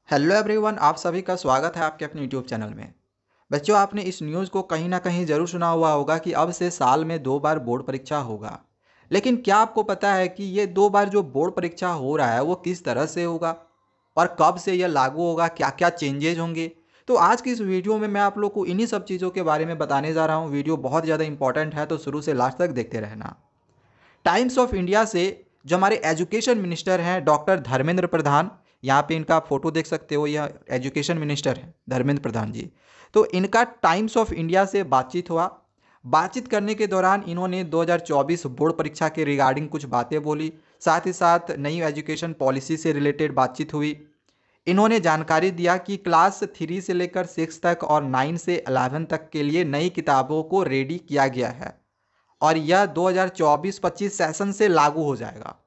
Hello everyone, आप सभी का स्वागत है आपके अपने यूट्यूब चैनल में। बच्चों, आपने इस न्यूज़ को कहीं ना कहीं ज़रूर सुना हुआ होगा कि अब से साल में 2 बार बोर्ड परीक्षा होगा। लेकिन क्या आपको पता है कि ये 2 बार जो बोर्ड परीक्षा हो रहा है वो किस तरह से होगा और कब से यह लागू होगा, क्या क्या चेंजेज होंगे। तो आज की इस वीडियो में मैं आप लोग को इन्हीं सब चीज़ों के बारे में बताने जा रहा हूँ। वीडियो बहुत ज़्यादा इंपॉर्टेंट है, तो शुरू से लास्ट तक देखते रहना। टाइम्स ऑफ इंडिया से जो हमारे एजुकेशन मिनिस्टर हैं डॉक्टर धर्मेंद्र प्रधान, यहाँ पे इनका फोटो देख सकते हो, यह एजुकेशन मिनिस्टर हैं धर्मेंद्र प्रधान जी। तो इनका टाइम्स ऑफ इंडिया से बातचीत हुआ। बातचीत करने के दौरान इन्होंने 2024 बोर्ड परीक्षा के रिगार्डिंग कुछ बातें बोली। साथ ही साथ नई एजुकेशन पॉलिसी से रिलेटेड बातचीत हुई। इन्होंने जानकारी दिया कि क्लास 3 से लेकर 6 तक और 9 से 11 तक के लिए नई किताबों को रेडी किया गया है और यह 2024-25 सेशन से लागू हो जाएगा।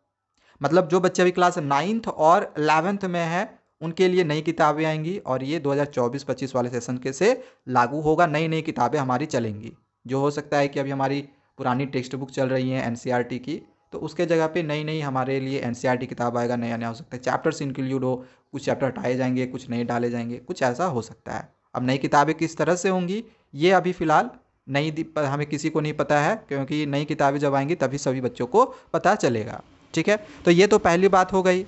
मतलब जो बच्चे अभी क्लास 9th और 11th में है उनके लिए नई किताबें आएंगी और ये 2024-25 वाले सेशन के से लागू होगा। नई नई किताबें हमारी चलेंगी। जो हो सकता है कि अभी हमारी पुरानी टेक्स्ट बुक चल रही है एनसीईआरटी की, तो उसके जगह पे नई नई हमारे लिए एनसीईआरटी किताब आएगा। नया नया हो सकता है, चैप्टर्स इंक्लूड हो, कुछ चैप्टर हटाए जाएंगे, कुछ नए डाले जाएंगे, कुछ ऐसा हो सकता है। अब नई किताबें किस तरह से होंगी ये अभी फ़िलहाल हमें किसी को नहीं पता है, क्योंकि नई किताबें जब आएंगी तभी सभी बच्चों को पता चलेगा। ठीक है, तो ये तो पहली बात हो गई।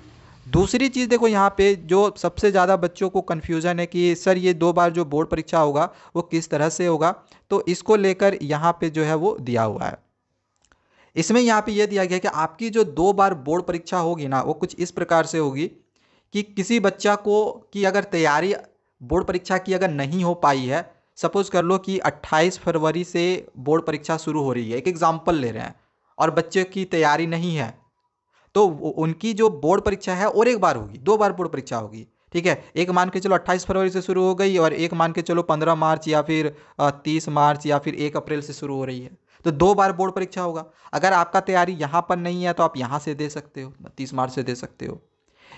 दूसरी चीज़ देखो, यहाँ पे जो सबसे ज़्यादा बच्चों को कन्फ्यूज़न है कि सर ये 2 बार जो बोर्ड परीक्षा होगा वो किस तरह से होगा, तो इसको लेकर यहाँ पे जो है वो दिया हुआ है। इसमें यहाँ पे ये दिया गया है कि आपकी जो 2 बार बोर्ड परीक्षा होगी ना, वो कुछ इस प्रकार से होगी कि किसी बच्चा को की अगर तैयारी बोर्ड परीक्षा की अगर नहीं हो पाई है, सपोज कर लो कि 28 फरवरी से बोर्ड परीक्षा शुरू हो रही है, एक एग्जाम्पल ले रहे हैं, और बच्चे की तैयारी नहीं है, तो उनकी जो बोर्ड परीक्षा है और एक बार होगी, 2 बार बोर्ड परीक्षा होगी। ठीक है, एक मान के चलो 28 फरवरी से शुरू हो गई और एक मान के चलो 15 मार्च या फिर 30 मार्च या फिर 1 अप्रैल से शुरू हो रही है। तो 2 बार बोर्ड परीक्षा होगा। अगर आपका तैयारी यहाँ पर नहीं है तो आप यहाँ से दे सकते हो, 30 मार्च से दे सकते हो।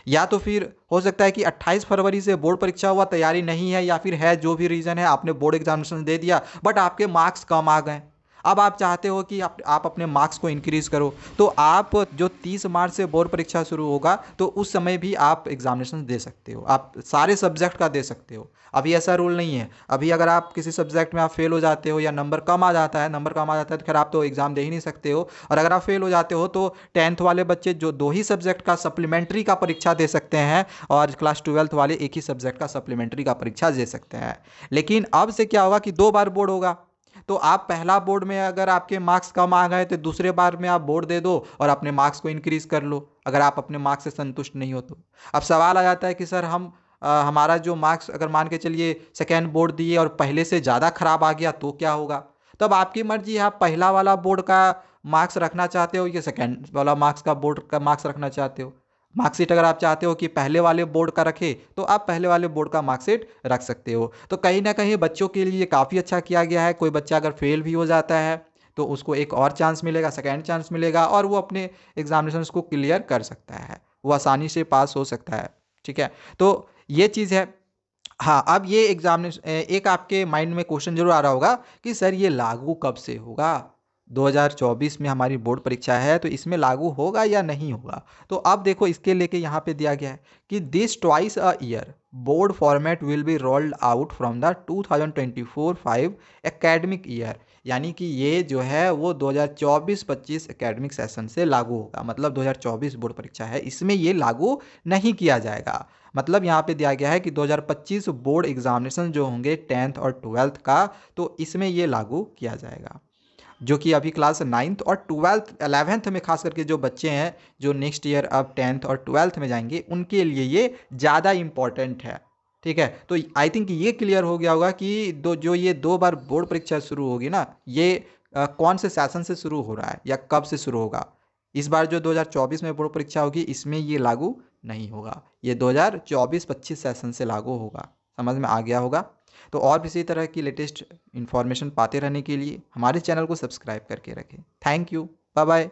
या तो फिर हो सकता है कि 28 फरवरी से बोर्ड परीक्षा हुआ, तैयारी नहीं है या फिर है, जो भी रीज़न है, आपने बोर्ड एग्जामिनेशन दे दिया बट आपके मार्क्स कम आ गए। अब आप चाहते हो कि आप अपने मार्क्स को इंक्रीज़ करो, तो आप जो 30 मार्च से बोर्ड परीक्षा शुरू होगा तो उस समय भी आप एग्जामिनेशन दे सकते हो, आप सारे सब्जेक्ट का दे सकते हो। अभी ऐसा रूल नहीं है। अभी अगर आप किसी सब्जेक्ट में आप फेल हो जाते हो या नंबर कम आ जाता है, तो फिर आप तो एग्ज़ाम दे ही नहीं सकते हो। और अगर आप फेल हो जाते हो तो 10th वाले बच्चे जो 2 ही सब्जेक्ट का सप्लीमेंट्री का परीक्षा दे सकते हैं और क्लास 12th वाले एक ही सब्जेक्ट का सप्लीमेंट्री का परीक्षा दे सकते हैं। लेकिन अब से क्या होगा कि 2 बार बोर्ड होगा, तो आप पहला बोर्ड में अगर आपके मार्क्स कम आ गए तो दूसरे बार में आप बोर्ड दे दो और अपने मार्क्स को इंक्रीज कर लो, अगर आप अपने मार्क्स से संतुष्ट नहीं हो तो। अब सवाल आ जाता है कि सर हमारा जो मार्क्स अगर मान के चलिए सेकेंड बोर्ड दिए और पहले से ज़्यादा खराब आ गया तो क्या होगा। तब आपकी मर्जी है, आप पहला वाला बोर्ड का मार्क्स रखना चाहते हो या सेकेंड वाला मार्क्स का बोर्ड का मार्क्स रखना चाहते हो। मार्कशीट अगर आप चाहते हो कि पहले वाले बोर्ड का रखे तो आप पहले वाले बोर्ड का मार्कशीट रख सकते हो। तो कहीं ना कहीं बच्चों के लिए काफ़ी अच्छा किया गया है। कोई बच्चा अगर फेल भी हो जाता है तो उसको एक और चांस मिलेगा, सेकेंड चांस मिलेगा, और वो अपने एग्जामिनेशन को क्लियर कर सकता है, वो आसानी से पास हो सकता है। ठीक है, तो ये चीज़ है। हाँ, अब ये एग्जामिनेशन एक आपके माइंड में क्वेश्चन जरूर आ रहा होगा कि सर ये लागू कब से होगा। 2024 में हमारी बोर्ड परीक्षा है तो इसमें लागू होगा या नहीं होगा। तो अब देखो, इसके लेके यहाँ पे दिया गया है कि this twice a year board format will be rolled out from the 2024-5 academic year. यानी कि ये जो है वो 2024-25 एकेडमिक सेशन से लागू होगा। मतलब 2024 बोर्ड परीक्षा है, इसमें ये लागू नहीं किया जाएगा। मतलब यहाँ पे दिया गया है कि 2025 बोर्ड एग्जामिनेशन जो होंगे 10th और 12th का, तो इसमें ये लागू किया जाएगा। जो कि अभी क्लास 9th और 12th 11th में खास करके जो बच्चे हैं जो नेक्स्ट ईयर अब 10th और 12th में जाएंगे उनके लिए ये ज़्यादा इम्पॉर्टेंट है। ठीक है, तो आई थिंक ये क्लियर हो गया होगा कि ये 2 बार बोर्ड परीक्षा शुरू होगी ना, ये कौन से सेशन से शुरू हो रहा है या कब से शुरू होगा। इस बार जो 2024 में बोर्ड परीक्षा होगी इसमें ये लागू नहीं होगा, ये 2024-25 सेशन से लागू होगा। समझ में आ गया होगा। तो और भी इसी तरह की लेटेस्ट इन्फॉर्मेशन पाते रहने के लिए हमारे चैनल को सब्सक्राइब करके रखें। Thank you, bye bye.